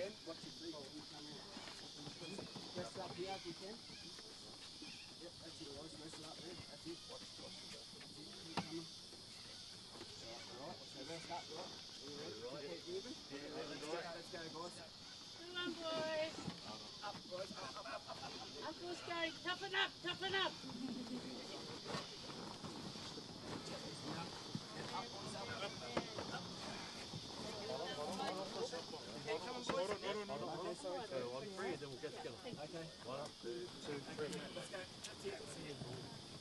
can. Watch your feet. Rest up here if you can. Yep, that's it, guys. Rest it up there. That's it. Watch it. That's it. Keep coming. Alright, so rest up, right? Are you ready? Keep moving? Yeah, let's go, guys. Come on, boys. Up, guys. Up. Uncle's going. Toughen up, toughen up. Hold on. So on three, then we'll get together. Okay. 1, 2, 3. Let's go. That's it.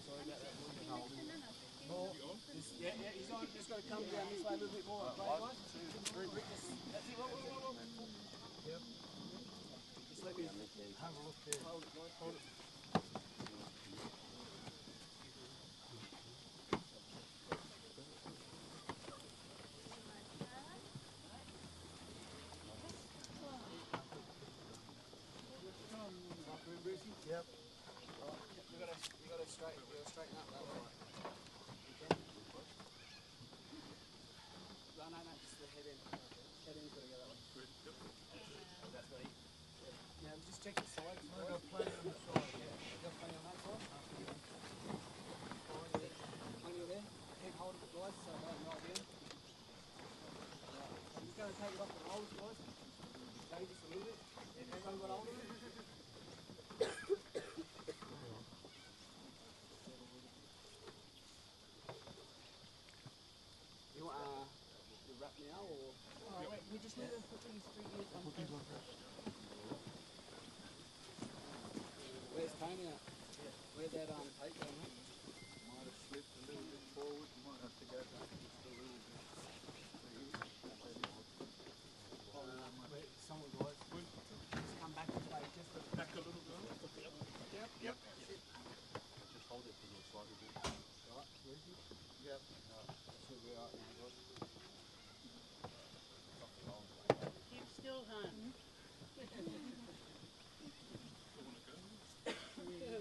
Sorry about that. More. Yeah, he's on. Just got to come down this way a little bit more. 1, 2, 3. That's it. Whoa. Yep. Just let me have a look there. Hold it, guys. Hold it. Yep. Right. You got to straighten up that way. No, just the head end. Head end's got to go that way. That's right. Now just check the sides. I've got plenty on the side. Yeah. You got plenty on that side? Plenty there. Keep holding it, guys, so don't knock in. Right. I'm just going to take it off the rolls, guys. Okay, just a little bit. Everyone got hold of it? You want the wrap now, or? Oh, wait, we just need to put these 3 years on first. Where's Tony at? Where's that tape going, mate? Might have slipped a little bit forward, might have to go back just a little bit. Someone, guys, just come back this way, just back a little bit. Yep. Just hold it for a slightly bit. Right, easy. Yep. Should be right now, guys. Keep still, hon. I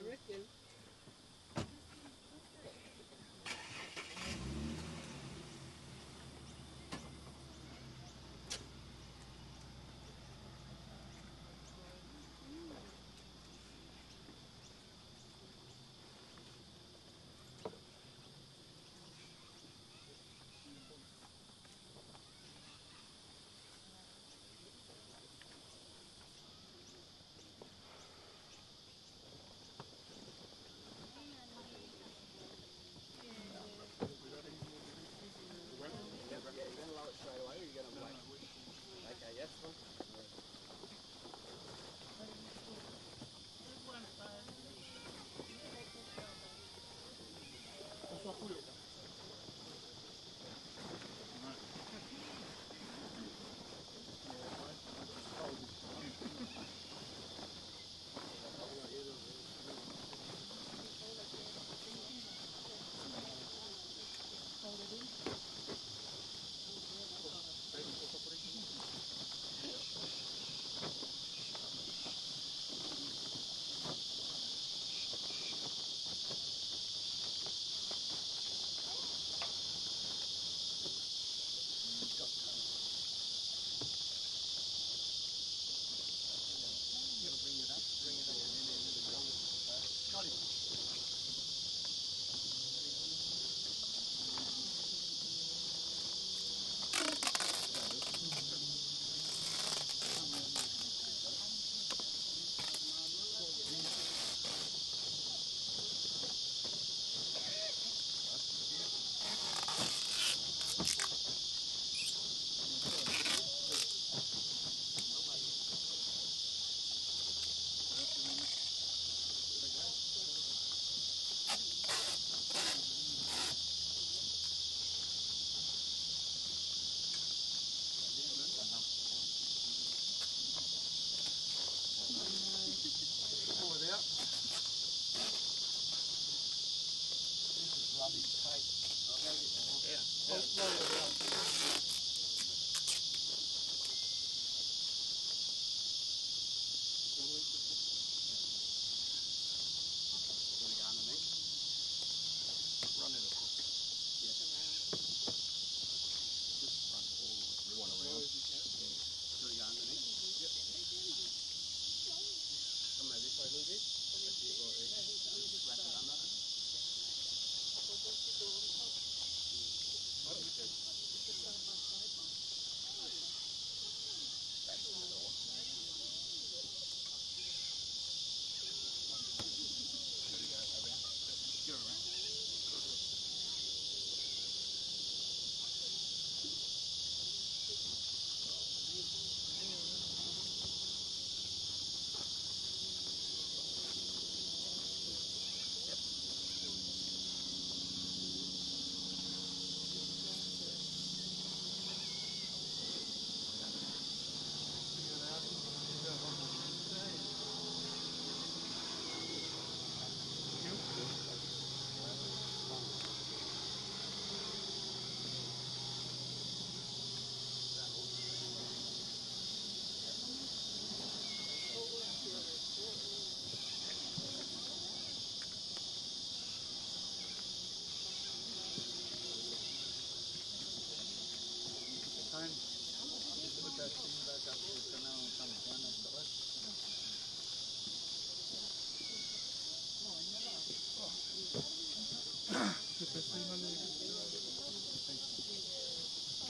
reckon.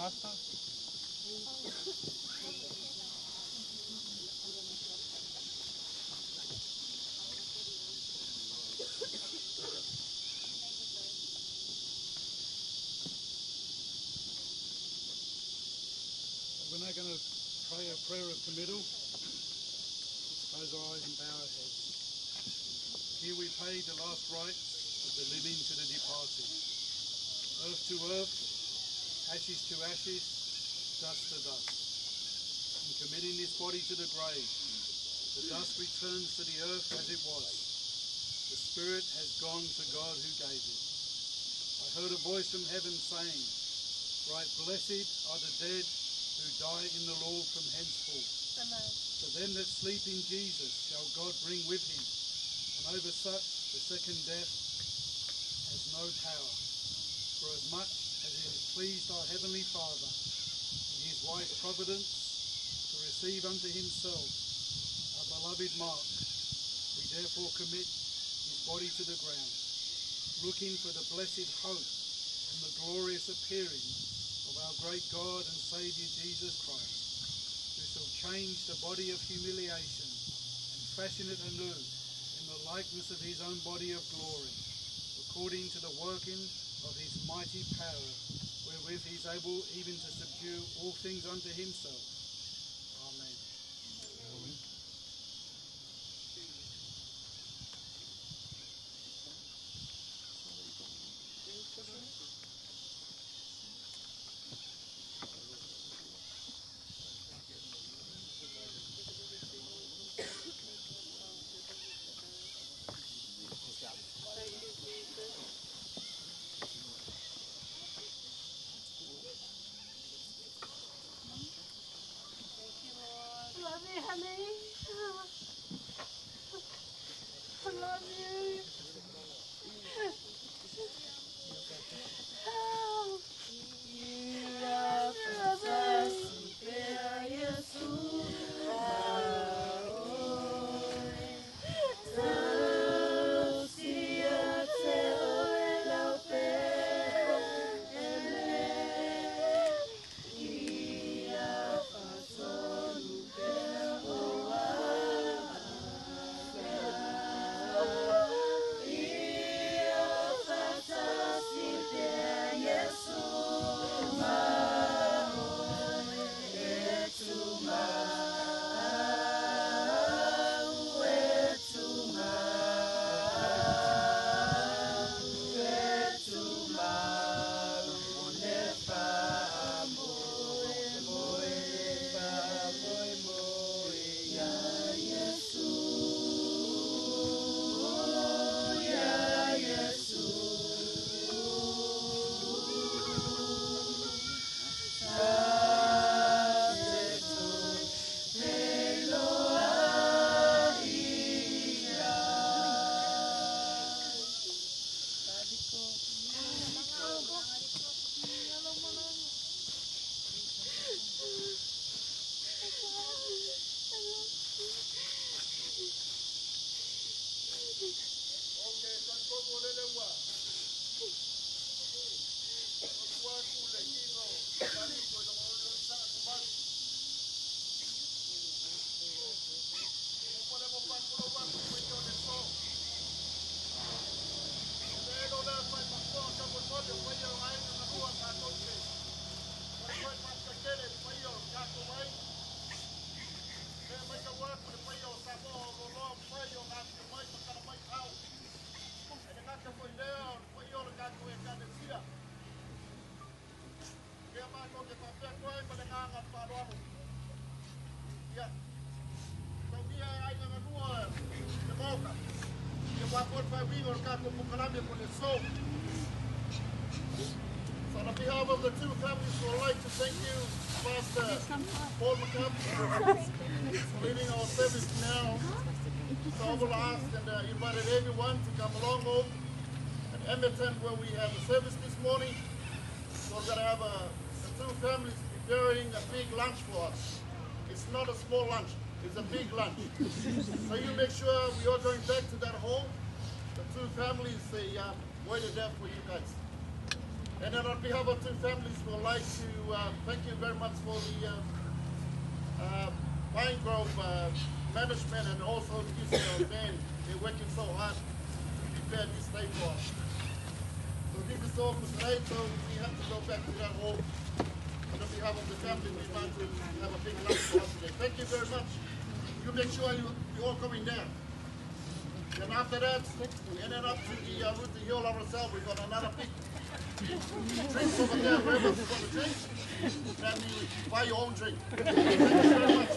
Pasta? We're now going to pray a prayer of committal. Close our eyes and bow our heads. Here we pay the last rites of the living to the departed. Earth to earth, ashes to ashes, dust to dust. In committing this body to the grave, the dust returns to the earth as it was. The spirit has gone to God who gave it. I heard a voice from heaven saying, right blessed are the dead who die in the Lord from henceforth. Amen. To them that sleep in Jesus shall God bring with him, and over such the second death has no power. For as much as it has pleased our Heavenly Father in his wise providence to receive unto himself our beloved Mark, we therefore commit his body to the ground, looking for the blessed hope and the glorious appearing of our great God and Saviour Jesus Christ, who shall change the body of humiliation and fashion it anew in the likeness of his own body of glory, according to the working of his mighty power, wherewith he is able even to subdue all things unto himself. Amen. Amen. Love you, honey. I love you. So on behalf of the two families, we would like to thank you, Pastor Paul McCabe, for leading our service now. So I will ask and invited everyone to come along home at Edmonton where we have a service this morning. So we're going to have the two families preparing a big lunch for us. It's not a small lunch, it's a big lunch. So you make sure we are going back to that home. The two families, they waited there for you guys. And then on behalf of two families, we'd like to thank you very much for the Pinegrove management and also the Israel band. They're working so hard to prepare this day for us. So this is all for today, so we have to go back to that hall. And on behalf of the family, we want to have a big lunch for us today. Thank you very much. You make sure you're all coming down. And after that, we ended up to the Luther Hill ourselves. We got another big drinks over there, wherever you want to drink. Then you buy your own drink. Thank you very much.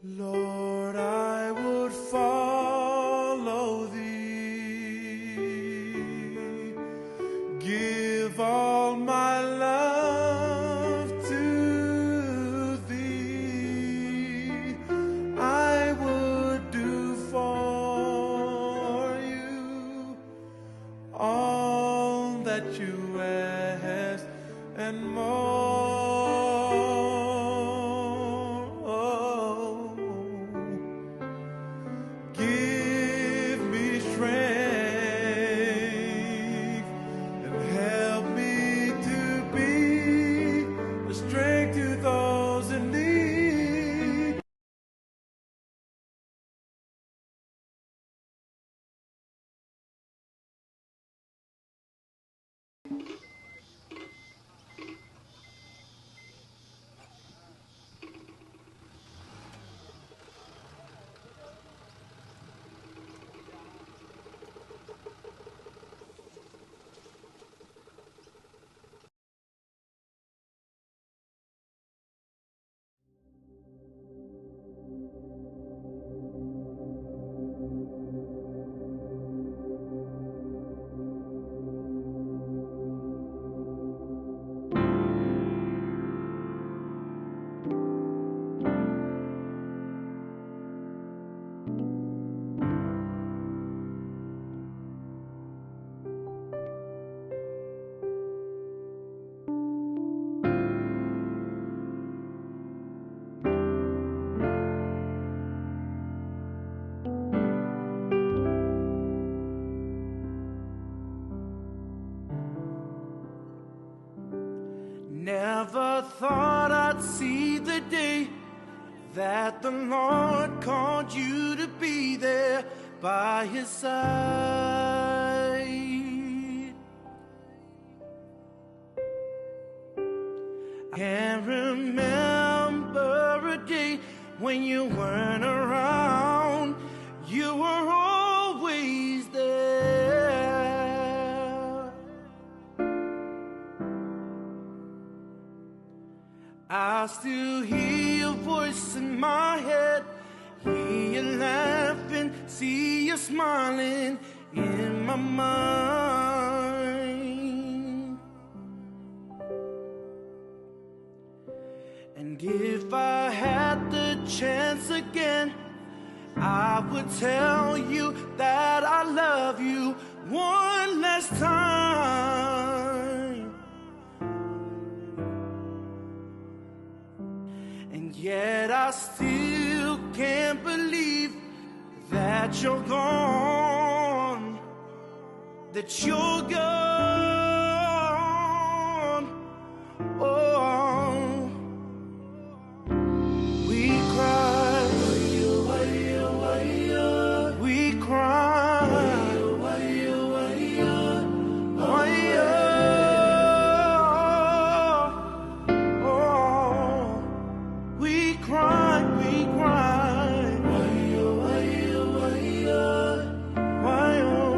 Lord, I would follow thee, give all my love to thee. I would do for you all that you ask and more. Give me strength and help me to be a strength to those in need. Never thought I'd see the day that the Lord called you to be there by his side. I can't remember a day when you weren't around. You were always there. I still hear your voice in my head, hear you laughing, see you smiling in my mind. And if I had the chance again, I would tell you that I love you one last time. And yet I still can't believe that you're gone, that you're gone. Oh, we cry, we cry, we cry, we cry. Why, oh,